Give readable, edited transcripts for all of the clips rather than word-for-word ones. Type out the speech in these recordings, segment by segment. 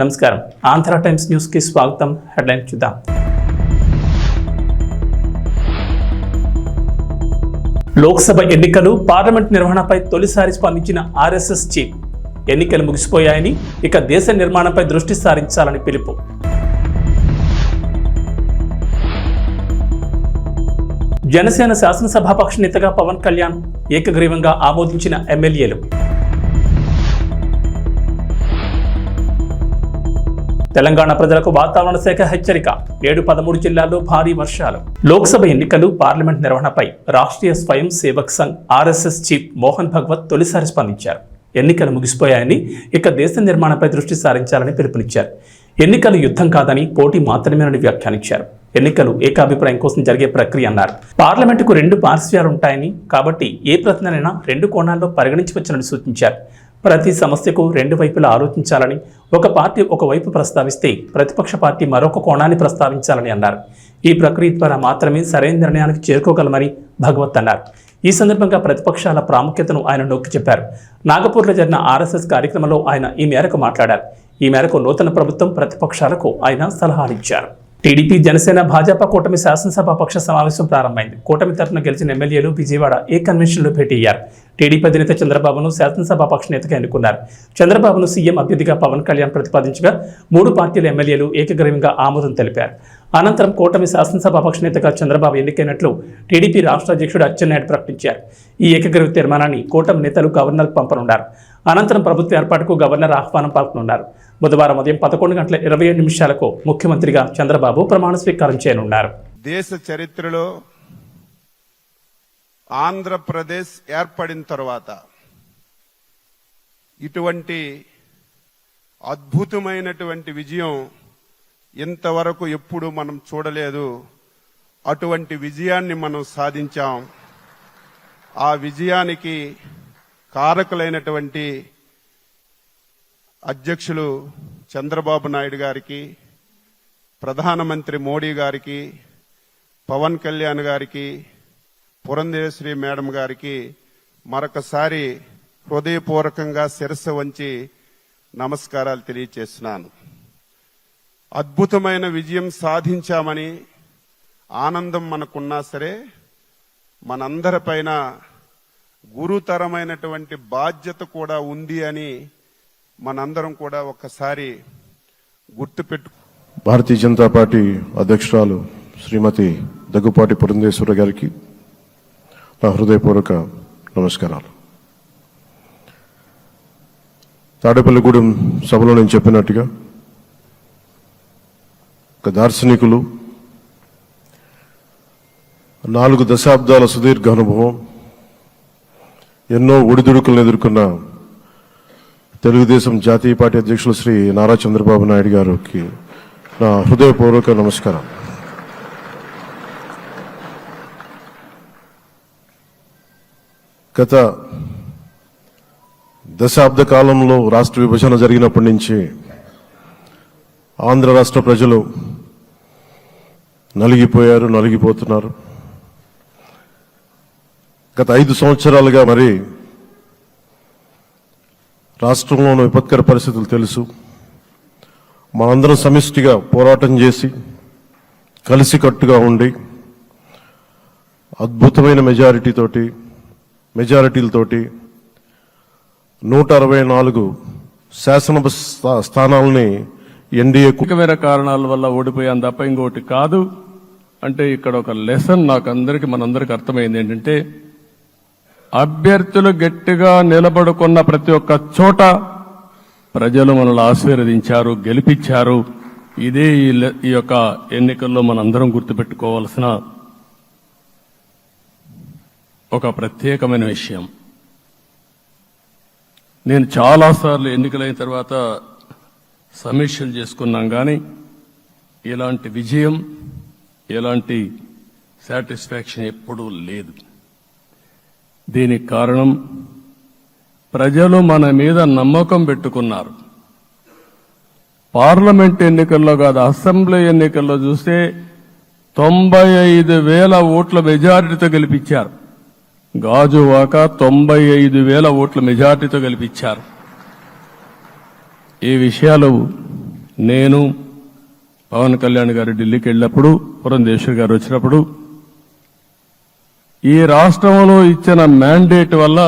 నమస్కారం. Andhra times news కి స్వాగతం. హెడ్లైన్ చూద్దాం. లోక్సభ ఎన్నికలు, పార్లమెంట్ నిర్వహణపై తొలిసారి స్పందించిన ఆర్ఎస్ఎస్ చీఫ్. ఎన్నికలు ముగిసిపోయాయని, ఇక దేశ నిర్మాణంపై దృష్టి సారించాలని పిలుపు. జనసేన శాసనసభాపక్ష నేతగా పవన్ కళ్యాణ్ ఏకగ్రీవంగా ఆమోదించిన ఎమ్మెల్యేలు. తెలంగాణ ప్రజలకు వాతావరణ శాఖ హెచ్చరిక. 7-13 జిల్లాల్లో భారీ వర్షాలు. లోక్సభ ఎన్నికలు, పార్లమెంట్ నిర్వహణపై రాష్ట్రీయ స్వయం సేవక్ సంఘ్ ఆర్ఎస్ఎస్ చీఫ్ మోహన్ భగవత్ తొలిసారి స్పందించారు. ఎన్నికలు ముగిసిపోయాయని, ఇక దేశ నిర్మాణంపై దృష్టి సారించాలని పిలుపునిచ్చారు. ఎన్నికలు యుద్ధం కాదని, పోటీ మాత్రమేనని వ్యాఖ్యానించారు. ఎన్నికలు ఏకాభిప్రాయం కోసం జరిగే ప్రక్రియ అన్నారు. పార్లమెంటుకు 2 పార్శ్వాలుంటాయని, కాబట్టి ఏ ప్రశ్ననైనా 2 కోణాల్లో పరిగణించవచ్చునని సూచించారు. ప్రతి సమస్యకు 2 వైపులా ఆలోచించాలని, ఒక పార్టీ ఒకవైపు ప్రస్తావిస్తే ప్రతిపక్ష పార్టీ మరొక కోణాన్ని ప్రస్తావించాలని అన్నారు. ఈ ప్రక్రియ ద్వారా మాత్రమే సరైన నిర్ణయానికి చేరుకోగలమని భగవత్ అన్నారు. ఈ సందర్భంగా ప్రతిపక్షాల ప్రాముఖ్యతను ఆయన నొక్కి చెప్పారు. నాగపూర్లో జరిగిన ఆర్ఎస్ఎస్ కార్యక్రమంలో ఆయన ఈ మేరకు మాట్లాడారు. ఈ మేరకు నూతన ప్రభుత్వం ప్రతిపక్షాలకు ఆయన సలహాలిచ్చారు. టీడీపీ, జనసేన, భాజపా కూటమి శాసనసభాపక్ష సమావేశం ప్రారంభమైంది. కూటమి తరఫున గెలిచిన ఎమ్మెల్యేలు విజయవాడ ఏ కన్వెన్షన్లో భేటీ అయ్యారు. టీడీపీ అధినేత చంద్రబాబును శాసనసభాపక్ష నేతగా ఎన్నుకున్నారు. చంద్రబాబును సీఎం అభ్యర్థిగా పవన్ కళ్యాణ్ ప్రతిపాదించగా 3 పార్టీల ఎమ్మెల్యేలు ఏకగ్రీవంగా ఆమోదం తెలిపారు. అనంతరం కూటమి శాసనసభాపక్ష నేతగా చంద్రబాబు ఎన్నికైనట్లు టీడీపీ రాష్ట్ర అధ్యక్షుడు అచ్చెన్నాయుడు ప్రకటించారు. ఈ ఏకగ్రీవ తీర్మానాన్ని కూటమి నేతలు గవర్నర్కు పంపనున్నారు. అనంతరం ప్రభుత్వ ఏర్పాటుకు గవర్నర్ ఆహ్వానం పలుకనున్నారు. బుధవారం ఉదయం 11:27 ముఖ్యమంత్రిగా చంద్రబాబు ప్రమాణ స్వీకారం చేయనున్నారు. దేశ చరిత్రలో ఆంధ్రప్రదేశ్ ఏర్పడిన తర్వాత ఇటువంటి అద్భుతమైనటువంటి విజయం ఇంతవరకు ఎప్పుడు మనం చూడలేదు. అటువంటి విజయాన్ని మనం సాధించాం. ఆ విజయానికి కారకులైనటువంటి అధ్యక్షులు చంద్రబాబు నాయుడు గారికి, ప్రధానమంత్రి మోడీ గారికి, పవన్ కళ్యాణ్ గారికి, పురంధేశ్వరి మేడం గారికి మరొకసారి హృదయపూర్వకంగా శిరస్సు వంచి నమస్కారాలు తెలియజేస్తున్నాను. అద్భుతమైన విజయం సాధించామని ఆనందం మనకున్నా సరే, మనందరిపైన గురుతరమైనటువంటి బాధ్యత కూడా ఉంది అని మనందరం కూడా ఒక్కసారి గుర్తుపెట్టు. భారతీయ జనతా పార్టీ అధ్యక్షురాలు శ్రీమతి దగ్గుపాటి పురంధేశ్వరి గారికి నా హృదయపూర్వక నమస్కారాలు. తాడేపల్లిగూడెం సభలో నేను చెప్పినట్టుగా ఒక దార్శనికులు, 4 దశాబ్దాల సుదీర్ఘ అనుభవం, ఎన్నో ఒడిదుడుకులను ఎదుర్కొన్న తెలుగుదేశం జాతీయ పార్టీ అధ్యక్షులు శ్రీ నారా చంద్రబాబు నాయుడు గారికి నా హృదయపూర్వక నమస్కారం. గత దశాబ్ద కాలంలో రాష్ట్ర విభజన జరిగినప్పటి నుంచి ఆంధ్ర రాష్ట్ర ప్రజలు నలిగిపోయారు, నలిగిపోతున్నారు. గత 5 సంవత్సరాలుగా మరి రాష్ట్రంలోని విపత్కర పరిస్థితులు తెలుసు. మనందరం సమిష్టిగా పోరాటం చేసి కలిసికట్టుగా ఉండి అద్భుతమైన మెజారిటీలతోటి 164 శాసనసభ స్థానాలని ఎన్డీఏ ముఖ్యమైన కారణాల వల్ల ఓడిపోయాం తప్ప ఇంకోటి కాదు. అంటే ఇక్కడ ఒక లెసన్ మనందరికి అర్థమైంది ఏంటంటే, అభ్యర్థులు గట్టిగా నిలబడుకున్న ప్రతి ఒక్క చోట ప్రజలు మనల్ని ఆశీర్వదించారు, గెలిపించారు. ఇదే ఈ యొక్క ఎన్నికల్లో మనందరం గుర్తుపెట్టుకోవాల్సిన ఒక ప్రత్యేకమైన విషయం. నేను చాలాసార్లు ఎన్నికలైన తర్వాత సమీక్షలు చేసుకున్నాం, కానీ ఇలాంటి విజయం, ఎలాంటి సాటిస్ఫాక్షన్ ఎప్పుడూ లేదు. దీనికి కారణం ప్రజలు మన మీద నమ్మకం పెట్టుకున్నారు. పార్లమెంట్ ఎన్నికల్లో కాదు, అసెంబ్లీ ఎన్నికల్లో చూస్తే 95,000 ఓట్ల మెజారిటీతో గెలిపించారు. గాజువాక 95,000 ఓట్ల మెజారిటీతో గెలిపించారు. ఈ విషయాలు నేను పవన్ కళ్యాణ్ గారు ఢిల్లీకి వెళ్ళినప్పుడు, పురంధేశ్వరి గారు వచ్చినప్పుడు, ఈ రాష్ట్రంలో ఇచ్చిన మ్యాండేట్ వల్ల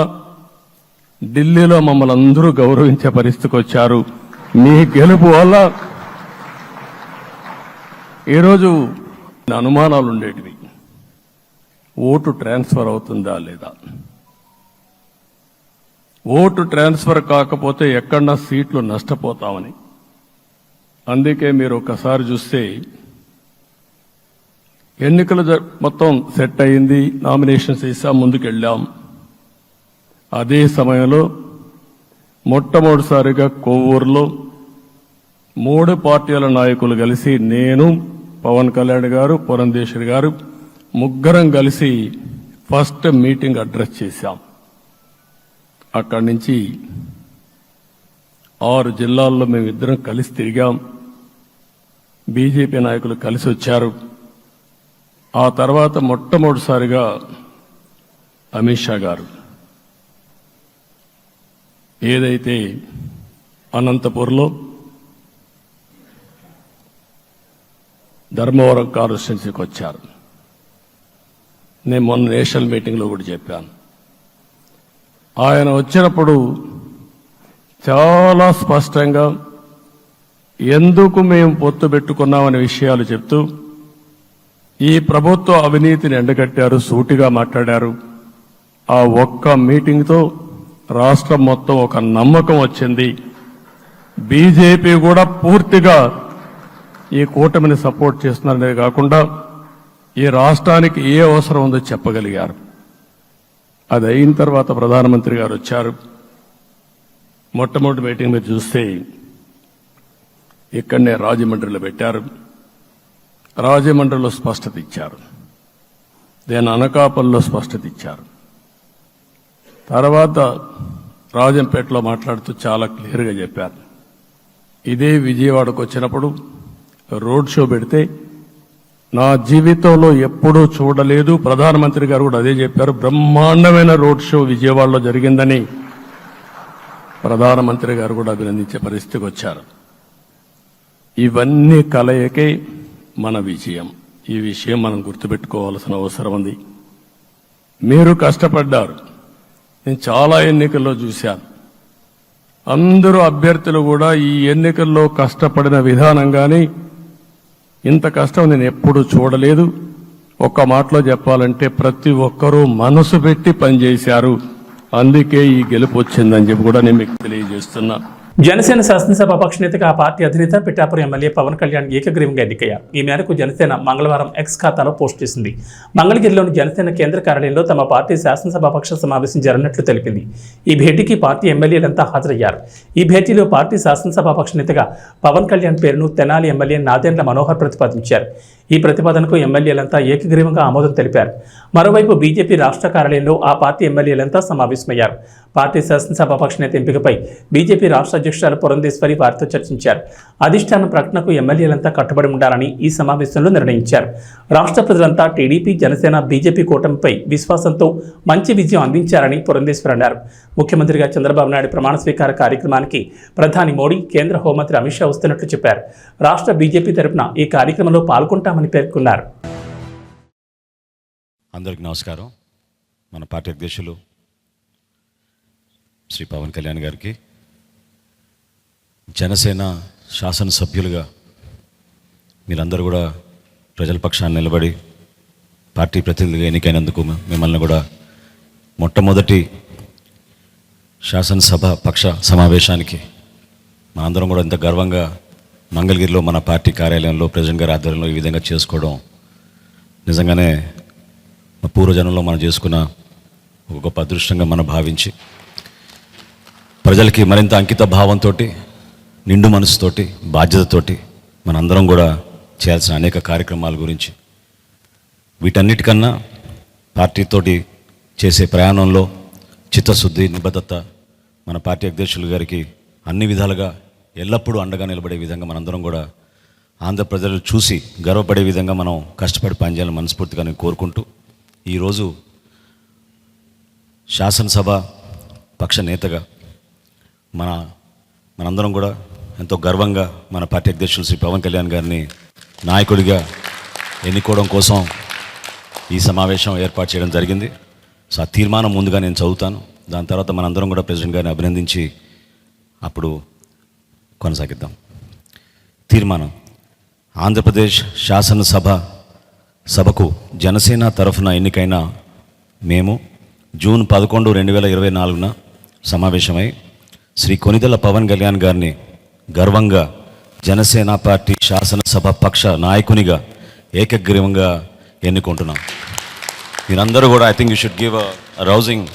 ఢిల్లీలో మమ్మల్ని అందరూ గౌరవించే పరిస్థితికి వచ్చారు. మీ గెలుపు వల్ల ఈరోజు అనుమానాలు ఉండేటివి. ఓటు ట్రాన్స్ఫర్ అవుతుందా లేదా, ఓటు ట్రాన్స్ఫర్ కాకపోతే ఎక్కడన్నా సీట్లు నష్టపోతామని. అందుకే మీరు ఒకసారి చూస్తే ఎన్నికలు మొత్తం సెట్ అయింది, నామినేషన్స్ వేసాం, ముందుకెళ్ళాం. అదే సమయంలో మొట్టమొదటిసారిగా కొవ్వూరులో 3 పార్టీల నాయకులు కలిసి, నేను, పవన్ కళ్యాణ్ గారు, పురంధేశ్వరి గారు ముగ్గురం కలిసి ఫస్ట్ మీటింగ్ అడ్రస్ చేశాం. అక్కడి నుంచి 6 జిల్లాల్లో మేమిద్దరం కలిసి తిరిగాం. బీజేపీ నాయకులు కలిసి వచ్చారు. ఆ తర్వాత మొట్టమొదటిసారిగా అమిత్ షా గారు ఏదైతే అనంతపూర్లో ధర్మవరం కాన్స్టిట్యున్సీకి వచ్చారు. నేను మొన్న నేషనల్ మీటింగ్లో కూడా చెప్పాను. ఆయన వచ్చినప్పుడు చాలా స్పష్టంగా ఎందుకు మేము పొత్తు పెట్టుకున్నామనే విషయాలు చెప్తూ ఈ ప్రభుత్వ అవినీతిని ఎండగట్టారు, సూటిగా మాట్లాడారు. ఆ ఒక్క మీటింగ్తో రాష్ట్రం మొత్తం ఒక నమ్మకం వచ్చింది. బీజేపీ కూడా పూర్తిగా ఈ కూటమిని సపోర్ట్ చేస్తున్నారనే కాకుండా ఈ రాష్ట్రానికి ఏ అవసరం ఉందో చెప్పగలిగారు. అది అయిన తర్వాత ప్రధానమంత్రి గారు వచ్చారు. మొట్టమొదటి మీటింగ్ మీరు చూస్తే ఇక్కడనే రాజమండ్రిలో పెట్టారు. రాజమండ్రిలో స్పష్టత ఇచ్చారు, దేని అనకాపల్లిలో స్పష్టత ఇచ్చారు. తర్వాత రాజంపేటలో మాట్లాడుతూ చాలా క్లియర్గా చెప్పారు. ఇదే విజయవాడకు వచ్చినప్పుడు రోడ్ షో పెడితే నా జీవితంలో ఎప్పుడూ చూడలేదు, ప్రధానమంత్రి గారు కూడా అదే చెప్పారు. బ్రహ్మాండమైన రోడ్ షో విజయవాడలో జరిగిందని ప్రధానమంత్రి గారు కూడా అభినందించే పరిస్థితికి వచ్చారు. ఇవన్నీ కలయికే మన విజయం. ఈ విషయం మనం గుర్తుపెట్టుకోవాల్సిన అవసరం ఉంది. మీరు కష్టపడ్డారు. నేను చాలా ఎన్నికల్లో చూశాను. అందరూ అభ్యర్థులు కూడా ఈ ఎన్నికల్లో కష్టపడిన విధానం కానీ ఇంత కష్టం నేను ఎప్పుడూ చూడలేదు. ఒక్క మాటలో చెప్పాలంటే ప్రతి ఒక్కరూ మనసు పెట్టి పనిచేశారు. అందుకే ఈ గెలుపు వచ్చిందని చెప్పి కూడా నేను మీకు తెలియజేస్తున్నా. జనసేన శాసనసభాపక్ష నేతగా ఆ పార్టీ అధినేత పిఠాపురం ఎమ్మెల్యే పవన్ కళ్యాణ్ ఏకగ్రీవంగా ఎన్నికయ్యారు. ఈ మేరకు జనసేన మంగళవారం ఎక్స్ ఖాతాలో పోస్ట్ చేసింది. మంగళగిరిలోని జనసేన కేంద్ర కార్యాలయంలో తమ పార్టీ శాసనసభాపక్ష సమావేశం జరిగినట్లు తెలిపింది. ఈ భేటీకి పార్టీ ఎమ్మెల్యేలంతా హాజరయ్యారు. ఈ భేటీలో పార్టీ శాసనసభాపక్ష నేతగా పవన్ కళ్యాణ్ పేరును తెనాలి ఎమ్మెల్యే నాదెండ్ల మనోహర్ ప్రతిపాదించారు. ఈ ప్రతిపాదనకు ఎమ్మెల్యేలంతా ఏకగ్రీవంగా ఆమోదం తెలిపారు. మరోవైపు బీజేపీ రాష్ట్ర కార్యాలయంలో ఆ పార్టీ ఎమ్మెల్యేలంతా సమావేశమయ్యారు. పార్టీ శాసనసభాపక్ష నేత ఎంపికపై బీజేపీ రాష్ట్ర అధ్యక్షురాలు పురంధేశ్వరి వారితో చర్చించారు. అధిష్టానం ప్రకటనకు ఎమ్మెల్యేలంతా కట్టుబడి ఉండాలని ఈ సమావేశంలో నిర్ణయించారు. రాష్ట్ర ప్రజలంతా టీడీపీ, జనసేన, బీజేపీ కూటమిపై విశ్వాసంతో మంచి విజయం అందించారని పురంధేశ్వరి అన్నారు. ముఖ్యమంత్రిగా చంద్రబాబు నాయుడు ప్రమాణ స్వీకార కార్యక్రమానికి ప్రధాని మోడీ, కేంద్ర హోంమంత్రి అమిత్ షా వస్తున్నట్లు చెప్పారు. రాష్ట్ర బీజేపీ తరపున ఈ కార్యక్రమంలో పాల్గొంటామని పేర్కొన్నారు. అందరికీ నమస్కారం. మన పార్టీ అధ్యక్షులు శ్రీ పవన్ కళ్యాణ్ గారికి, జనసేన శాసనసభ్యులుగా మీరందరూ కూడా ప్రజల పక్షాన్ని నిలబడి పార్టీ ప్రతినిధులుగా ఎన్నికైనందుకు మిమ్మల్ని కూడా మొట్టమొదటి శాసనసభ పక్ష సమావేశానికి మనందరం కూడా ఇంత గర్వంగా మంగళగిరిలో మన పార్టీ కార్యాలయంలో ప్రెసిడెంట్ గారి ఆధ్వర్యంలో ఈ విధంగా చేసుకోవడం నిజంగానే పూర్వజనంలో మనం చేసుకున్న ఒక గొప్ప అదృష్టంగా మనం భావించి ప్రజలకి మరింత అంకిత భావంతో, నిండు మనసుతోటి, బాధ్యతతోటి మనందరం కూడా చేయాల్సిన అనేక కార్యక్రమాల గురించి, వీటన్నిటికన్నా పార్టీతోటి చేసే ప్రయాణంలో చిత్తశుద్ధి, నిబద్ధత మన పార్టీ అధ్యక్షులు గారికి అన్ని విధాలుగా ఎల్లప్పుడూ అండగా నిలబడే విధంగా మనందరం కూడా ఆంధ్ర ప్రజలు చూసి గర్వపడే విధంగా మనం కష్టపడి పనిచేయాలని మనస్ఫూర్తిగా నేను కోరుకుంటూ, ఈరోజు శాసనసభ పక్ష నేతగా మనందరం కూడా ఎంతో గర్వంగా మన పార్టీ అధ్యక్షులు శ్రీ పవన్ కళ్యాణ్ గారిని నాయకుడిగా ఎన్నుకోవడం కోసం ఈ సమావేశం ఏర్పాటు చేయడం జరిగింది. సో ఆ తీర్మానం ముందుగా నేను చదువుతాను. దాని తర్వాత మనందరం కూడా ప్రెసిడెంట్ గారిని అభినందించి అప్పుడు కొనసాగిద్దాం. తీర్మానం: ఆంధ్రప్రదేశ్ శాసనసభకు జనసేన తరఫున ఎన్నికైన మేము జూన్ 11, 2024 సమావేశమై శ్రీ కొనిదెల పవన్ కళ్యాణ్ గారిని గర్వంగా జనసేన పార్టీ శాసనసభ పక్ష నాయకునిగా ఏకగ్రీవంగా ఎన్నుకుంటున్నాం. మీరందరూ కూడా I think you should give a rousing.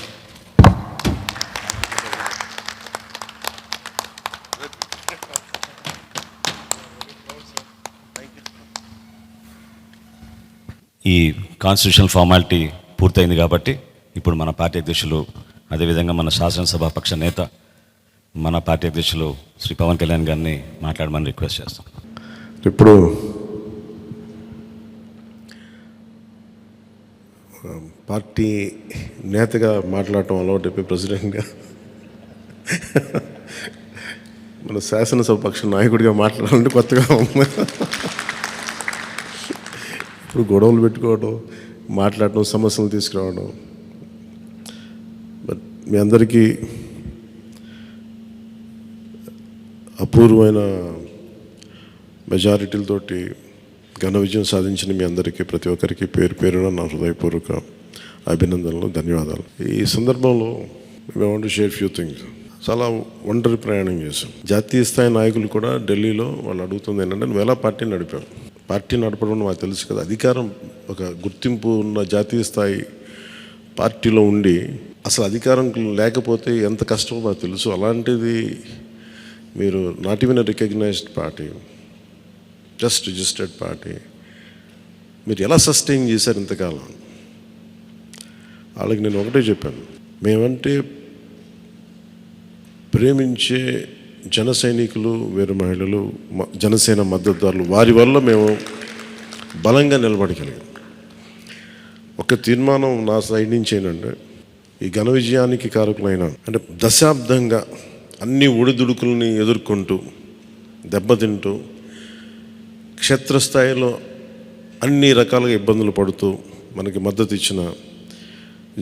ఈ కాన్స్టిట్యూషనల్ ఫార్మాలిటీ పూర్తయింది కాబట్టి ఇప్పుడు మన పార్టీ అధ్యక్షులు, అదేవిధంగా మన శాసనసభ పక్ష నేత, మన పార్టీ అధ్యక్షులు శ్రీ పవన్ కళ్యాణ్ గారిని మాట్లాడమని రిక్వెస్ట్ చేస్తాం. ఇప్పుడు పార్టీ నేతగా మాట్లాడటం అలవాటు ప్రెసిడెంట్గా మన శాసనసభ పక్ష నాయకుడిగా మాట్లాడాలంటే కొత్తగా ఉంది. ఇప్పుడు గొడవలు పెట్టుకోవడం, మాట్లాడటం, సమస్యలు తీసుకురావడం. బట్ మీ అందరికీ అపూర్వమైన మెజారిటీలతోటి ఘన విజయం సాధించిన మీ అందరికీ, ప్రతి ఒక్కరికి పేరు పేరున నా హృదయపూర్వక అభినందనలు, ధన్యవాదాలు. ఈ సందర్భంలో మేము want to share few things. చాలా ఒంటరి ప్రయాణం చేశాం. జాతీయ స్థాయి నాయకులు కూడా ఢిల్లీలో వాళ్ళు అడుగుతుంది ఏంటంటే, నువ్వు ఎలా పార్టీ నడిపావు? పార్టీ నడపడం మాకు తెలుసు కదా, అధికారం ఒక గుర్తింపు ఉన్న జాతీయ స్థాయి పార్టీలో ఉండి అసలు అధికారం లేకపోతే ఎంత కష్టమో మాకు తెలుసు. అలాంటిది మీరు not even recognized party, just registered party, మీరు ఎలా సస్టైన్ చేశారు ఇంతకాలం? వాళ్ళకి నేను ఒకటే చెప్పాను, మేమంటే ప్రేమించే జన సైనికులు, వీర మహిళలు, జనసేన మద్దతుదారులు, వారి వల్ల మేము బలంగా నిలబడగలిగాం. ఒక తీర్మానం నా సైడ్ నుంచి ఏంటంటే, ఈ ఘన విజయానికి కారకులైన అంటే దశాబ్దంగా అన్ని ఒడిదుడుకుల్ని ఎదుర్కొంటూ దెబ్బతింటూ క్షేత్రస్థాయిలో అన్ని రకాలుగా ఇబ్బందులు పడుతూ మనకి మద్దతు ఇచ్చిన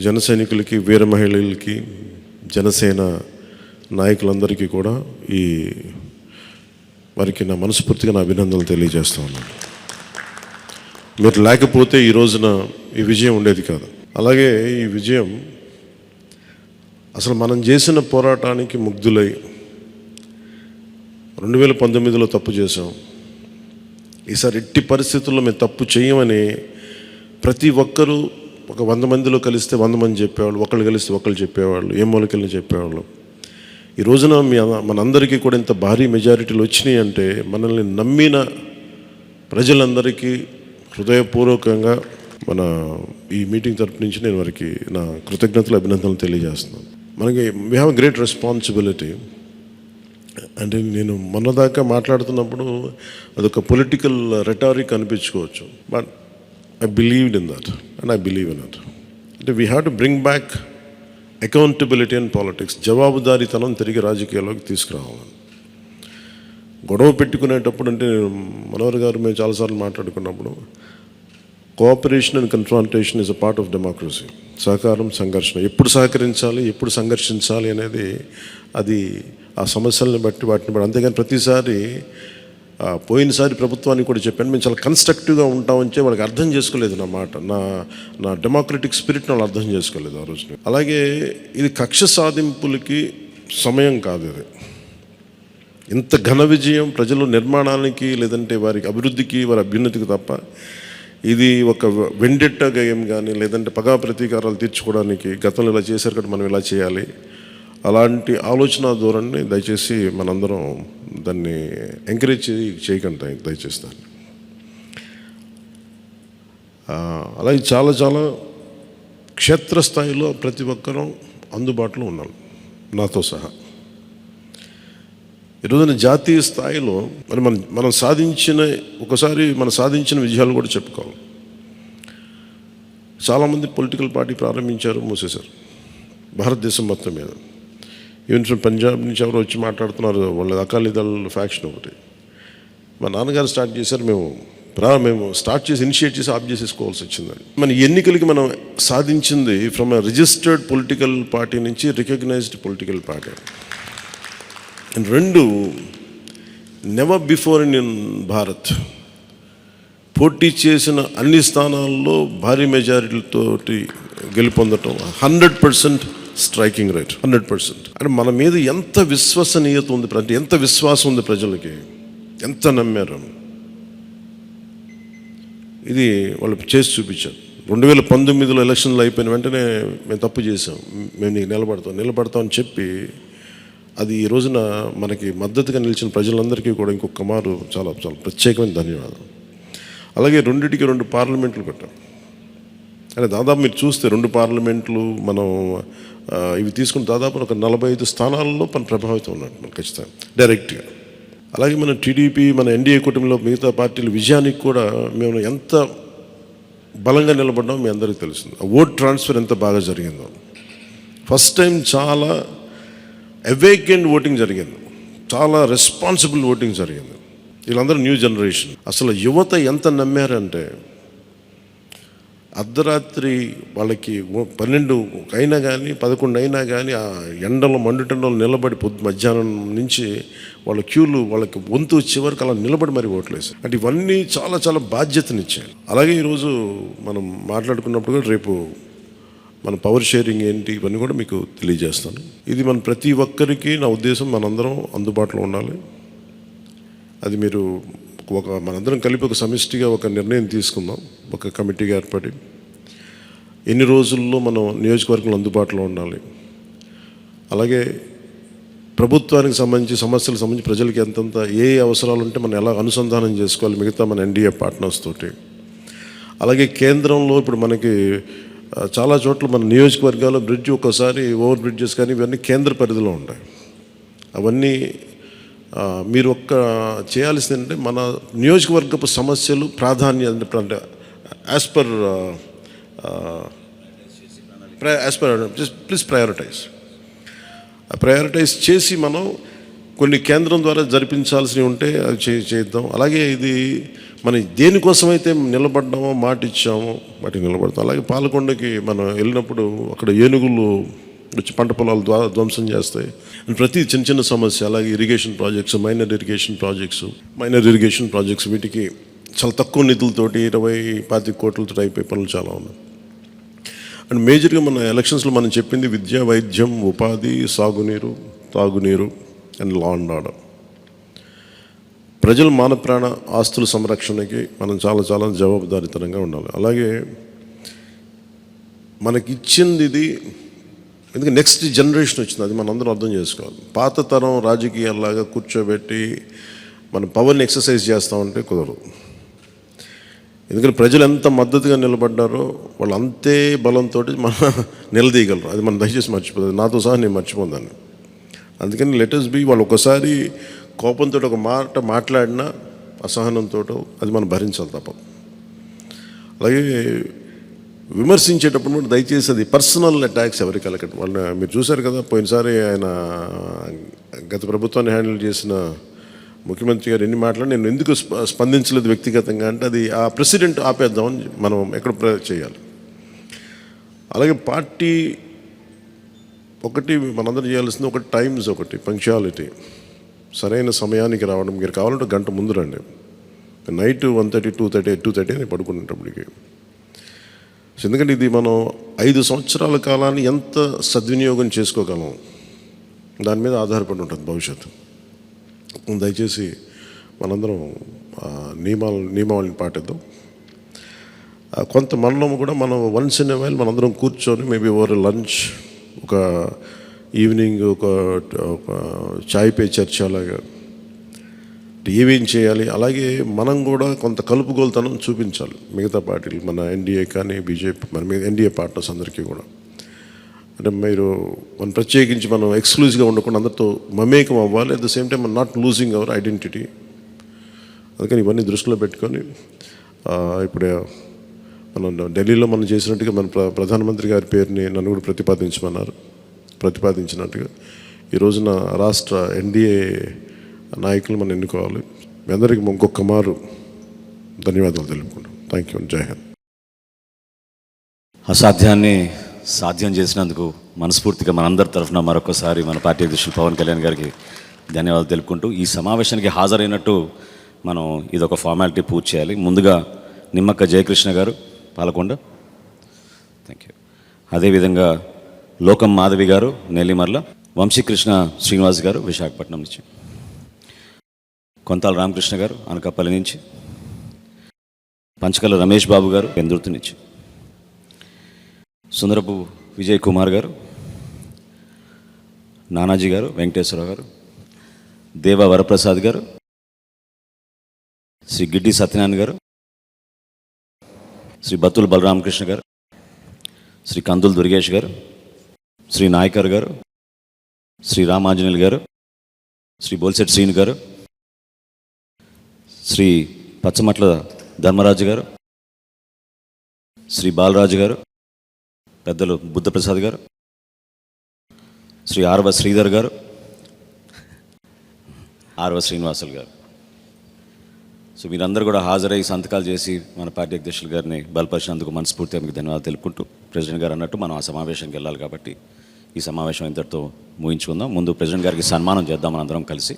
జన సైనికులకి, వీర మహిళలకి, జనసేన నాయకులందరికీ కూడా వారికి నా మనస్ఫూర్తిగా నా అభినందనలు తెలియజేస్తూ ఉన్నాను. మీరు లేకపోతే ఈ రోజున ఈ విజయం ఉండేది కాదు. అలాగే ఈ విజయం అసలు మనం చేసిన పోరాటానికి ముగ్ధులై 2019లో తప్పు చేసాం, ఈసారి ఎట్టి పరిస్థితుల్లో మేము తప్పు చేయమని ప్రతి ఒక్కరూ ఒక 100 మందిలో కలిస్తే 100 మంది చెప్పేవాళ్ళు, ఒకళ్ళు కలిస్తే ఒకళ్ళు చెప్పేవాళ్ళు, ఏ మూలకెళ్ళి చెప్పేవాళ్ళు. ఈ రోజున మనందరికీ కూడా ఇంత భారీ మెజారిటీలు వచ్చినాయి అంటే మనల్ని నమ్మిన ప్రజలందరికీ హృదయపూర్వకంగా మన ఈ మీటింగ్ తరపు నుంచి నేను వారికి నా కృతజ్ఞతలు, అభినందనలు తెలియజేస్తున్నాను. మనకి వీ హ్యావ్ గ్రేట్ రెస్పాన్సిబిలిటీ. అంటే నేను మొన్నదాకా మాట్లాడుతున్నప్పుడు అదొక పొలిటికల్ రెటారిక్ అనిపించుకోవచ్చు, but I believed in that and I believe in that. అంటే we have to bring back accountability and politics. జవాబుదారీతనం తిరిగి రాజకీయాల్లోకి తీసుకురావాలని. గొడవ పెట్టుకునేటప్పుడు అంటే మనోహర్ గారు మేము చాలాసార్లు మాట్లాడుకున్నప్పుడు, cooperation and confrontation is a part of democracy. సహకారం, సంఘర్షణ, ఎప్పుడు సహకరించాలి, ఎప్పుడు సంఘర్షించాలి అనేది అది ఆ సమస్యలను బట్టి వాటిని బట్టి. అంతేగాని ప్రతిసారి పోయినసారి ప్రభుత్వానికి కూడా చెప్పాను, మేము చాలా కన్స్ట్రక్టివ్గా ఉంటామని వాళ్ళకి అర్థం చేసుకోలేదు నా మాట, నా డెమోక్రటిక్ స్పిరిట్ని వాళ్ళు అర్థం చేసుకోలేదు ఆ రోజున. అలాగే ఇది కక్ష సాధింపులకి సమయం కాదు. ఇది ఇంత ఘన విజయం ప్రజల నిర్మాణానికి, లేదంటే వారికి అభివృద్ధికి, వారి అభ్యున్నతికి తప్ప ఇది ఒక వెండెట్ట గేయం కానీ, లేదంటే పగా ప్రతీకారాలు తీర్చుకోవడానికి గతంలో ఇలా చేశారు కాబట్టి మనం ఇలా చేయాలి, అలాంటి ఆలోచన ధోరణిని దయచేసి మనందరం దాన్ని ఎంకరేజ్ చేయకండి దయచేసి దాన్ని. అలాగే చాలా చాలా క్షేత్రస్థాయిలో ప్రతి ఒక్కరూ అందుబాటులో ఉన్నాం, నాతో సహా. ఈరోజున జాతీయ స్థాయిలో మరి మనం సాధించిన విజయాలు కూడా చెప్పుకోవాలి. చాలామంది పొలిటికల్ పార్టీ ప్రారంభించారు, మూసేశారు భారతదేశం మొత్తం మీద. ఈవెన్ ఫ్రమ్ పంజాబ్ నుంచి ఎవరు వచ్చి మాట్లాడుతున్నారు, వాళ్ళ అకాలీదళ ఫ్యాక్షన్ ఒకటి. మా నాన్నగారు స్టార్ట్ చేశారు, మేము స్టార్ట్ చేసి ఇనిషియేట్ చేసి ఆఫ్ చేసేసుకోవాల్సి వచ్చిందని. మన ఎన్నికలకి మనం సాధించింది from a registered political party నుంచి రికగ్నైజ్డ్ పొలిటికల్ పార్టీ. అండ్ రెండు, నెవర్ బిఫోర్ ఇన్ భారత్ పోటీ చేసిన అన్ని స్థానాల్లో భారీ మెజారిటీతోటి గెలుపొందటం, 100% స్ట్రైకింగ్ రేట్, 100%. అంటే మన మీద ఎంత విశ్వసనీయత ఉంది, అంటే ఎంత విశ్వాసం ఉంది ప్రజలకి, ఎంత నమ్మారు, ఇది వాళ్ళు చేసి చూపించారు. 2019లో ఎలక్షన్లు అయిపోయిన వెంటనే మేము తప్పు చేసాం, మేము నీకు నిలబడతామని చెప్పి అది ఈ రోజున మనకి మద్దతుగా నిలిచిన ప్రజలందరికీ కూడా ఇంకొక మారు చాలా చాలా ప్రత్యేకమైన ధన్యవాదాలు. అలాగే 2 పార్లమెంట్లు పెట్టాం. అంటే దాదాపు మీరు చూస్తే 2 పార్లమెంట్లు మనం ఇవి తీసుకుని దాదాపు ఒక 45 స్థానాల్లో మనం ప్రభావితం ఉన్నట్టు ఖచ్చితంగా డైరెక్ట్గా. అలాగే మన టీడీపీ, మన ఎన్డీఏ కూటమిలో మిగతా పార్టీల విజయానికి కూడా మేము ఎంత బలంగా నిలబడ్డామో మీ అందరికీ తెలిసింది. ఓట్ ట్రాన్స్ఫర్ ఎంత బాగా జరిగిందో, ఫస్ట్ టైం చాలా అవేకెండ్ ఓటింగ్ జరిగింది, చాలా రెస్పాన్సిబుల్ ఓటింగ్ జరిగింది. వీళ్ళందరూ న్యూ జనరేషన్. అసలు యువత ఎంత నమ్మారంటే అర్ధరాత్రి వాళ్ళకి 12 అయినా కానీ 11 అయినా కానీ ఆ ఎండలో మండుటెండలో నిలబడి మధ్యాహ్నం నుంచి వాళ్ళ క్యూలు వాళ్ళకి వంతు వచ్చే వరకు అలా నిలబడి మరి ఓట్లేసారు. అంటే ఇవన్నీ చాలా చాలా బాధ్యతనిచ్చాయి. అలాగే ఈరోజు మనం మాట్లాడుకున్నప్పుడు కూడా రేపు మన పవర్ షేరింగ్ ఏంటి ఇవన్నీ కూడా మీకు తెలియజేస్తాను. ఇది మన ప్రతి ఒక్కరికి నా ఉద్దేశం మనందరం అందుబాటులో ఉండాలి. అది మీరు మనందరం కలిపి ఒక సమిష్టిగా ఒక నిర్ణయం తీసుకుందాం, ఒక కమిటీగా ఏర్పడి ఎన్ని రోజుల్లో మనం నియోజకవర్గంలో అందుబాటులో ఉండాలి. అలాగే ప్రభుత్వానికి సంబంధించి సమస్యలకు సంబంధించి ప్రజలకి ఎంతంత ఏ అవసరాలు ఉంటే మనం ఎలా అనుసంధానం చేసుకోవాలి మిగతా మన ఎన్డీఏ పార్ట్నర్స్ తోటి. అలాగే కేంద్రంలో ఇప్పుడు మనకి చాలా చోట్ల మన నియోజకవర్గాల్లో బ్రిడ్జ్ ఒక్కోసారి ఓవర్ బ్రిడ్జెస్ కానీ ఇవన్నీ కేంద్ర పరిధిలో ఉంటాయి. అవన్నీ మీరు చేయాల్సింది అంటే మన నియోజకవర్గపు సమస్యలు ప్రాధాన్యత అంటే యాజ్ పర్ ప్లీజ్ ప్రయారిటైజ్ చేసి మనం కొన్ని కేంద్రం ద్వారా జరిపించాల్సినవి ఉంటే అది చేద్దాం. అలాగే ఇది మనం దేనికోసమైతే నిలబడ్డామో మాట ఇచ్చామో వాటికి నిలబడతాం. అలాగే పాలకొండకి మనం వెళ్ళినప్పుడు అక్కడ ఏనుగులు వచ్చి పంట పొలాలు ధ్వంసం చేస్తాయి. ప్రతి చిన్న సమస్య. అలాగే irrigation projects, minor irrigation projects వీటికి చాలా తక్కువ నిధులతోటి 20-25 కోట్లతో అయిపోయే పనులు చాలా ఉన్నాయి. అండ్ మేజర్గా మన ఎలక్షన్స్లో మనం చెప్పింది విద్య, వైద్యం, ఉపాధి, సాగునీరు, తాగునీరు అండ్ లా అండ్ ఆర్డర్. ప్రజల మాన ప్రాణ ఆస్తుల సంరక్షణకి మనం చాలా చాలా జవాబుదారీతనంగా ఉండాలి. అలాగే మనకిచ్చింది ఇది, ఎందుకంటే నెక్స్ట్ జనరేషన్ వచ్చింది, అది మనందరం అర్థం చేసుకోవాలి. పాత తరం రాజకీయాల్లాగా కూర్చోబెట్టి మనం పవర్ని ఎక్సర్సైజ్ చేస్తామంటే కుదరదు. ఎందుకంటే ప్రజలు ఎంత మద్దతుగా నిలబడ్డారో వాళ్ళు అంతే బలంతో మనం నిలదీయగలరు. అది మనం దయచేసి మర్చిపోతుంది. నాతో సహా నేను మర్చిపోదాన్ని. అందుకని లెటర్స్ బి వాళ్ళు ఒకసారి కోపంతో ఒక మాట మాట్లాడినా అసహనంతో అది మనం భరించాలి తప్పదు. అలాగే విమర్శించేటప్పుడు కూడా దయచేసి అది పర్సనల్ అటాక్స్ ఎవరికి కలగండి. వాళ్ళని మీరు చూశారు కదా, పోయినసారి ఆయన గత ప్రభుత్వాన్ని హ్యాండిల్ చేసిన ముఖ్యమంత్రి గారు ఎన్ని మాట్లాడి నేను ఎందుకు స్పందించలేదు వ్యక్తిగతంగా అంటే అది ఆ ప్రెసిడెంట్ ఆపేద్దామని మనం ఎక్కడ చేయాలి. అలాగే పార్టీ ఒకటి మనందరం చేయాల్సింది ఒకటి టైమ్స్, ఒకటి పంక్చువాలిటీ, సరైన సమయానికి రావడం. మీరు కావాలంటే గంట ముందు రండి. నైట్ 1:30, 2:30 అని పడుకునేటప్పటికి. ఎందుకంటే ఇది మనం 5 సంవత్సరాల కాలాన్ని ఎంత సద్వినియోగం చేసుకోగలం దాని మీద ఆధారపడి ఉంటుంది భవిష్యత్తు. దయచేసి మనందరం నియమావళిని పాటిద్దాం. కొంత మనలో కూడా మనం వన్స్ ఇన్ ఎ వైల్ మనందరం కూర్చొని మేబీ ఓవర్ లంచ్, ఒక ఈవినింగ్ ఒక చాయ్ పే చర్చ లాగా ఏమేం చేయాలి. అలాగే మనం కూడా కొంత కలుపుగోలుతనం చూపించాలి మిగతా పార్టీలు, మన ఎన్డీఏ కానీ బీజేపీ, మన ఎన్డీఏ పార్ట్నర్స్ అందరికీ కూడా. అంటే మీరు మనం ప్రత్యేకించి మనం ఎక్స్క్లూజివ్గా ఉండకుండా అందరితో మమేకం అవ్వాలి. అట్ ద సేమ్ టైం మనం నాట్ లూజింగ్ అవర్ ఐడెంటిటీ. అందుకని ఇవన్నీ దృష్టిలో పెట్టుకొని ఇప్పుడు మనం ఢిల్లీలో మనం చేసినట్టుగా మన ప్రధానమంత్రి గారి పేరుని నన్ను కూడా ప్రతిపాదించినట్టుగా ఈ రోజున రాష్ట్ర ఎన్డీఏ నాయకులు మనం ఎన్నుకోవాలి. మీ అందరికీ ఇంకొక మారు ధన్యవాదాలు తెలుపుకుంటాం. Thank you. జై హింద్. అసాధ్యాన్ని సాధ్యం చేసినందుకు మనస్ఫూర్తిగా మనందరి తరఫున మరొకసారి మన పార్టీ అధ్యక్షులు పవన్ కళ్యాణ్ గారికి ధన్యవాదాలు తెలుపుకుంటూ, ఈ సమావేశానికి హాజరైనట్టు మనం ఇదొక ఫార్మాలిటీ పూర్తి చేయాలి. ముందుగా నిమ్మక్క జయకృష్ణ గారు పాలకొండ, థ్యాంక్ యూ. అదేవిధంగా లోకం మాధవి గారు నెల్లిమర్ల, వంశీకృష్ణ శ్రీనివాస్ గారు విశాఖపట్నం నుంచి, కొంతాల రామకృష్ణ గారు అనకాపల్లి నుంచి, పంచకల రమేష్ బాబు గారు పెందుర్తి నుంచి, సుందరపు విజయ్ కుమార్ గారు, నానాజీ గారు, వెంకటేశ్వరరావు గారు, దేవ వరప్రసాద్ గారు, శ్రీ గిడ్డి సత్యనారాయణ గారు, శ్రీ బత్తుల బలరామకృష్ణ గారు, శ్రీ కందుల దుర్గేష్ గారు, శ్రీ నాయకర్ గారు, శ్రీ రామాంజనేయులు గారు, శ్రీ బోల్సెట్ శ్రీను గారు, శ్రీ పచ్చమట్ల ధర్మరాజు గారు, శ్రీ బాలరాజు గారు, పెద్దలు బుద్ధప్రసాద్ గారు, శ్రీ ఆర్వ శ్రీధర్ గారు, ఆర్వ శ్రీనివాసులు గారు. సో మీరందరూ కూడా హాజరై సంతకాలు చేసి మన పార్టీ అధ్యక్షులు గారిని బలపరిచినందుకు మనస్ఫూర్తిగా మీకు ధన్యవాదాలు తెలుపుకుంటూ, ప్రెసిడెంట్ గారు అన్నట్టు మనం ఆ సమావేశానికి వెళ్ళాలి కాబట్టి ఈ సమావేశం ఇంతటితో ముగించుకుందాం. ముందు ప్రెసిడెంట్ గారికి సన్మానం చేద్దాం మనందరం కలిసి.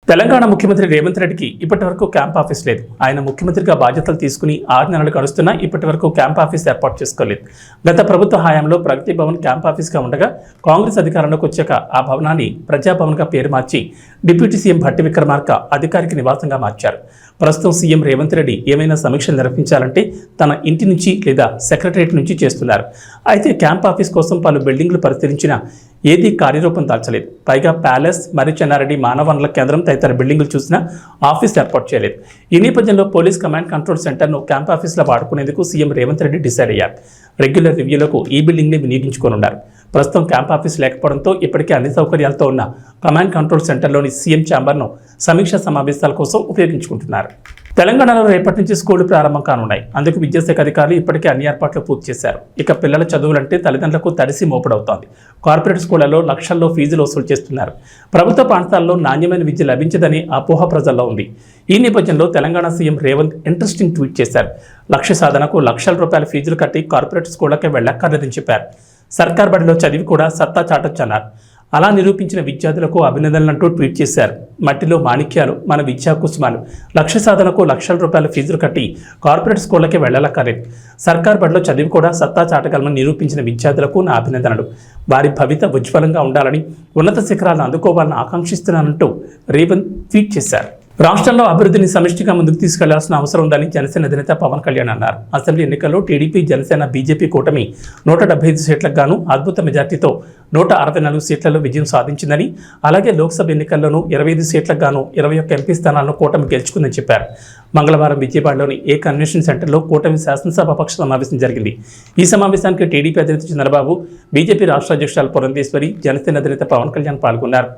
తెలంగాణ ముఖ్యమంత్రి రేవంత్ రెడ్డికి ఇప్పటి వరకు క్యాంప్ ఆఫీస్ లేదు. ఆయన ముఖ్యమంత్రిగా బాధ్యతలు తీసుకుని 6 నెలలు గడుస్తున్నా ఇప్పటి వరకు క్యాంప్ ఆఫీస్ ఏర్పాటు చేసుకోలేదు. గత ప్రభుత్వ హయాంలో ప్రగతి భవన్ క్యాంప్ ఆఫీస్గా ఉండగా కాంగ్రెస్ అధికారంలోకి వచ్చాక ఆ భవనాన్ని ప్రజాభవన్గా పేరు మార్చి డిప్యూటీ సీఎం భట్టి విక్రమార్క అధికారిక నివాసంగా మార్చారు. ప్రస్తుతం సీఎం రేవంత్ రెడ్డి ఏమైనా సమీక్షలు నిర్వహించాలంటే తన ఇంటి నుంచి లేదా సెక్రటరియట్ నుంచి చేస్తున్నారు. అయితే క్యాంప్ ఆఫీస్ కోసం పలు బిల్డింగ్లు పరిశీలించినా ఏదీ కార్యరూపం దాల్చలేదు. పైగా ప్యాలెస్, మరి చెన్నారెడ్డి మానవ వనరుల కేంద్రం తదితర బిల్డింగులు చూసినా ఆఫీస్ ఏర్పాటు చేయలేదు. ఈ నేపథ్యంలో పోలీస్ కమాండ్ కంట్రోల్ సెంటర్ను క్యాంప్ ఆఫీస్లో వాడుకునేందుకు సీఎం రేవంత్ రెడ్డి డిసైడ్ అయ్యారు. రెగ్యులర్ రివ్యూలకు ఈ బిల్డింగ్ని వినియోగించుకోనున్నారు. ప్రస్తుతం క్యాంప్ ఆఫీస్ లేకపోవడంతో ఇప్పటికే అన్ని సౌకర్యాలతో ఉన్న కమాండ్ కంట్రోల్ సెంటర్లోని సీఎం ఛాంబర్ను సమీక్షా సమావేశాల కోసం ఉపయోగించుకుంటున్నారు. తెలంగాణలో రేపటి నుంచి స్కూళ్లు ప్రారంభం కానున్నాయి. అందుకు విద్యాశాఖ అధికారులు ఇప్పటికే అన్ని ఏర్పాట్లు పూర్తి చేశారు. ఇక పిల్లల చదువులంటే తల్లిదండ్రులకు తడిసి మోపడవుతోంది. కార్పొరేట్ స్కూళ్లలో లక్షల్లో ఫీజులు వసూలు చేస్తున్నారు. ప్రభుత్వ పాఠశాలలో నాణ్యమైన విద్య లభించదని అపోహ ప్రజల్లో ఉంది. ఈ నేపథ్యంలో Telangana CM Revanth interesting tweet చేశారు. లక్ష్య సాధనకు లక్షల రూపాయల ఫీజులు కట్టి కార్పొరేట్ స్కూళ్లకే వెళ్ళక్కర్లేదని చెప్పారు. సర్కార్ బడిలో చదివి కూడా సత్తా చాటొచ్చన్నారు. అలా నిరూపించిన విద్యార్థులకు అభినందనలంటూ ట్వీట్ చేశారు. మట్టిలో మాణిక్యాలు మన విద్యా కుసుమాలు. లక్ష్య సాధనకు లక్షల రూపాయల ఫీజులు కట్టి కార్పొరేట్ స్కూళ్లకే వెళ్ళలక్కర్లేదు. సర్కార్ బడిలో చదివి కూడా సత్తా చాటగలమని నిరూపించిన విద్యార్థులకు నా అభినందనలు. వారి భవిత ఉజ్వలంగా ఉండాలని, ఉన్నత శిఖరాలను అందుకోవాలని ఆకాంక్షిస్తున్నానంటూ రేవంత్ ట్వీట్ చేశారు. రాష్ట్రంలో అభివృద్ధిని సమిష్టిగా ముందుకు తీసుకెళ్లాల్సిన అవసరం ఉందని జనసేన అధినేత పవన్ కళ్యాణ్ అన్నారు. అసెంబ్లీ ఎన్నికల్లో టీడీపీ, జనసేన, బీజేపీ కూటమి 175 సీట్లకు గాను అద్భుత మెజార్టీతో 164 సీట్లలో విజయం సాధించిందని, అలాగే లోక్సభ ఎన్నికల్లోనూ 25 సీట్లకు గాను 21 ఎంపీ స్థానాలను కూటమి గెలుచుకుందని చెప్పారు. మంగళవారం విజయవాడలోని ఏ కన్వెన్షన్ సెంటర్లో కూటమి శాసనసభాపక్ష సమావేశం జరిగింది. ఈ సమావేశానికి టీడీపీ అధినేత చంద్రబాబు, బీజేపీ రాష్ట్ర అధ్యక్షురాలు పురంధేశ్వరి, జనసేన అధినేత పవన్ కళ్యాణ్ పాల్గొన్నారు.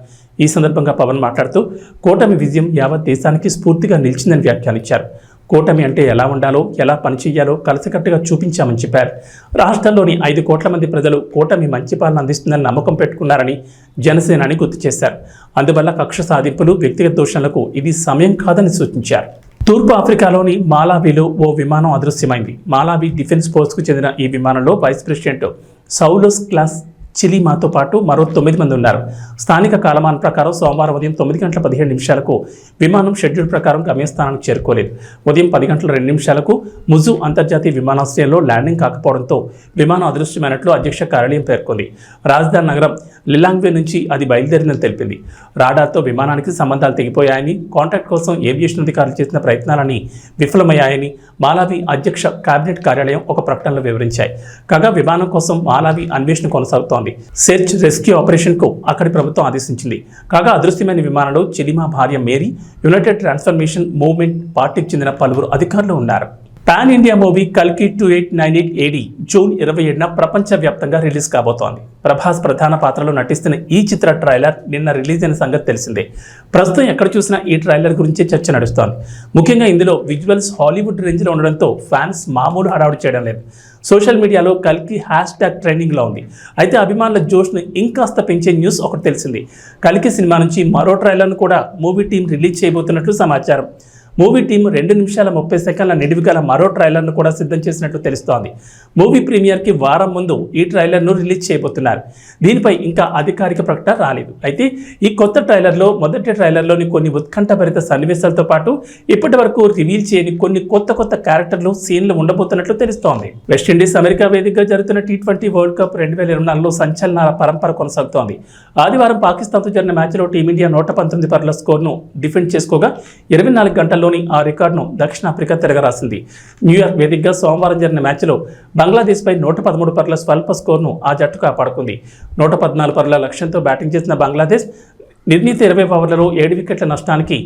ఈ సందర్భంగా పవన్ మాట్లాడుతూ కూటమి విజయం యావత్ దేశానికి స్ఫూర్తిగా నిలిచిందని వ్యాఖ్యానించారు. కూటమి అంటే ఎలా ఉండాలో, ఎలా పనిచేయాలో కలిసికట్టుగా చూపించామని చెప్పారు. రాష్ట్రంలోని 5 కోట్ల మంది ప్రజలు కూటమి మంచి పాలన అందిస్తుందని నమ్మకం పెట్టుకున్నారని జనసేనాని గుర్తు చేశారు. అందువల్ల కక్ష సాధింపులు, వ్యక్తిగత దోషణలకు ఇది సమయం కాదని సూచించారు. తూర్పు ఆఫ్రికాలోని మాలావిలో ఓ విమానం అదృశ్యమైంది. మాలావి డిఫెన్స్ ఫోర్స్కు చెందిన ఈ విమానంలో వైస్ ప్రెసిడెంట్ సౌలోస్ క్లాస్ చిలీమాతో పాటు మరో 9 మంది ఉన్నారు. స్థానిక కాలమానం ప్రకారం సోమవారం ఉదయం 9 గంటల 15 నిమిషాలకు విమానం షెడ్యూల్ ప్రకారం గమ్యస్థానానికి చేరుకోలేదు. ఉదయం 10 గంటల 2 నిమిషాలకు ముజు అంతర్జాతీయ విమానాశ్రయంలో ల్యాండింగ్ కాకపోవడంతో విమానం అదృశ్యమైనట్లు అధ్యక్ష కార్యాలయం పేర్కొంది. రాజధాని నగరం లిలాంగ్వే నుంచి అది బయలుదేరిందని తెలిపింది. రాడార్తో విమానానికి సంబంధాలు తెగిపోయాయని, కాంటాక్ట్ కోసం ఏవియేషన్ అధికారులు చేసిన ప్రయత్నాలని విఫలమయ్యాయని మాలావి అధ్యక్ష కేబినెట్ కార్యాలయం ఒక ప్రకటనలో వివరించాయి. కాగా విమానం కోసం మాలావి అన్వేషణ కొనసాగుతోంది. సెర్చ్ రెస్క్యూ ఆపరేషన్ కు అక్కడి ప్రభుత్వం ఆదేశించింది. కాగా అదృశ్యమైన విమానంలో చిలిమా భార్య మేరీ, యునైటెడ్ ట్రాన్స్ఫర్మేషన్ మూవ్మెంట్ పార్టీకి చెందిన పలువురు అధికారులు ఉన్నారు. పాన్ ఇండియా మూవీ కల్కి 2898 AD జూన్ 27న ప్రపంచవ్యాప్తంగా రిలీజ్ కాబోతోంది. ప్రభాస్ ప్రధాన పాత్రలో నటిస్తున్న ఈ చిత్ర ట్రైలర్ నిన్న రిలీజ్ అయిన సంగతి తెలిసిందే. ప్రస్తుతం ఎక్కడ చూసినా ఈ ట్రైలర్ గురించి చర్చ నడుస్తోంది. ముఖ్యంగా ఇందులో విజువల్స్ హాలీవుడ్ రేంజ్లో ఉండడంతో ఫ్యాన్స్ మామూలు హడావుడి చేయడం లేదు. సోషల్ మీడియాలో కల్కి హ్యాష్ట్యాగ్ ట్రెండింగ్లో ఉంది. అయితే అభిమానుల జోష్ను ఇంకాస్త పెంచే న్యూస్ ఒకటి తెలిసింది. కల్కి సినిమా నుంచి మరో ట్రైలర్ను కూడా మూవీ టీం రిలీజ్ చేయబోతున్నట్లు సమాచారం. మూవీ టీం 2 నిమిషాల 30 సెకండ్ల నిడివి గల మరో ట్రైలర్ను కూడా సిద్ధం చేసినట్లు తెలుస్తోంది. మూవీ ప్రీమియర్కి వారం ముందు ఈ ట్రైలర్ను రిలీజ్ చేయబోతున్నారు. దీనిపై ఇంకా అధికారిక ప్రకటన రాలేదు. అయితే ఈ కొత్త ట్రైలర్లో మొదటి ట్రైలర్లోని కొన్ని ఉత్కంఠభరిత సన్నివేశాలతో పాటు ఇప్పటి వరకు రివీల్ చేయని కొన్ని కొత్త క్యారెక్టర్లు, సీన్లు ఉండబోతున్నట్లు తెలుస్తోంది. వెస్టిండీస్ అమెరికా వేదికగా జరుగుతున్న T20 వరల్డ్ కప్ 2024లో సంచలనాల పరంపర కొనసాగుతోంది. ఆదివారం పాకిస్తాన్తో జరిగిన మ్యాచ్లో టీమిండియా 119 పరుగుల స్కోర్ను డిఫెండ్ చేసుకోగా 24 గంటల్లో ఆ రికార్డును దక్షిణాఫ్రికా తిరగరాసింది. న్యూయార్క్ వేదికగా సోమవారం జరిగిన మ్యాచ్లో బంగ్లాదేశ్పై 113 పరుగుల స్వల్ప స్కోర్ను ఆ జట్టు కాపాడుకుంది. 114 పరుగుల లక్ష్యంతో బ్యాటింగ్ చేసిన బంగ్లాదేశ్ నిర్ణీత 20 ఓవర్లలో 7 వికెట్ల నష్టానికి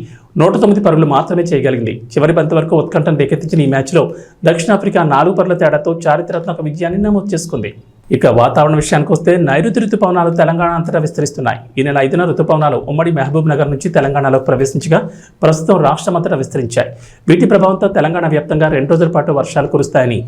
109 పరుగులు మాత్రమే చేయగలిగింది. చివరి బంతి వరకు ఉత్కంఠను రేకెత్తించిన ఈ మ్యాచ్లో దక్షిణాఫ్రికా 4 పరుగుల తేడాతో చారిత్రాత్మక విజయాన్ని నమోదు చేసుకుంది. ఇక వాతావరణ విషయానికి వస్తే నైరుతి రుతుపవనాలు తెలంగాణ అంతటా విస్తరిస్తున్నాయి. ఈ నెల 5న రుతుపవనాలు ఉమ్మడి మహబూబ్ నగర్ నుంచి తెలంగాణలోకి ప్రవేశించగా ప్రస్తుతం రాష్ట్రమంతటా విస్తరించాయి. వీటి ప్రభావంతో తెలంగాణ వ్యాప్తంగా 2 రోజుల పాటు వర్షాలు కురుస్తాయని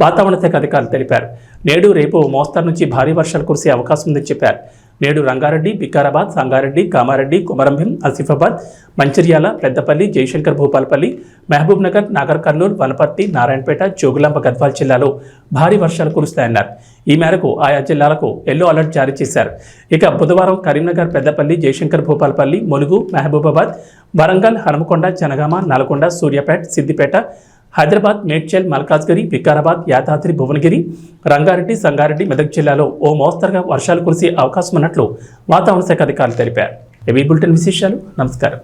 వాతావరణ శాఖ అధికారులు తెలిపారు. నేడు రేపు మోస్తరు నుంచి భారీ వర్షాలు కురిసే అవకాశం ఉందని చెప్పారు. నేడు రంగారెడ్డి, వికారాబాద్, సంగారెడ్డి, కామారెడ్డి, కొమరంభీం, ఆసిఫాబాద్, మంచిర్యాల, పెద్దపల్లి, జయశంకర్ భూపాలపల్లి, మహబూబ్ నగర్, నాగర్ కర్నూలు, వనపర్తి, నారాయణపేట, జోగులాంబ గద్వాల్ జిల్లాలో భారీ వర్షాలు కురుస్తాయన్నారు. ఈ మేరకు ఆయా జిల్లాలకు ఎల్లో అలర్ట్ జారీ చేశారు. ఇక బుధవారం కరీంనగర్, పెద్దపల్లి, జయశంకర్ భూపాలపల్లి, ములుగు, మహబూబాబాద్, వరంగల్, హనుమకొండ, జనగామ, నల్గొండ, సూర్యాపేట, సిద్దిపేట, హైదరాబాద్, మేడ్చల్, మల్కాజ్గిరి, వికారాబాద్, యాదాద్రి, భువనగిరి, రంగారెడ్డి, సంగారెడ్డి, మెదక్ జిల్లాలో ఓ మోస్తరుగా వర్షాలు కురిసే అవకాశం ఉన్నట్లు వాతావరణ శాఖ అధికారులు తెలిపారు. ఇవి బులెటిన్ విశేషాలు. నమస్కారం.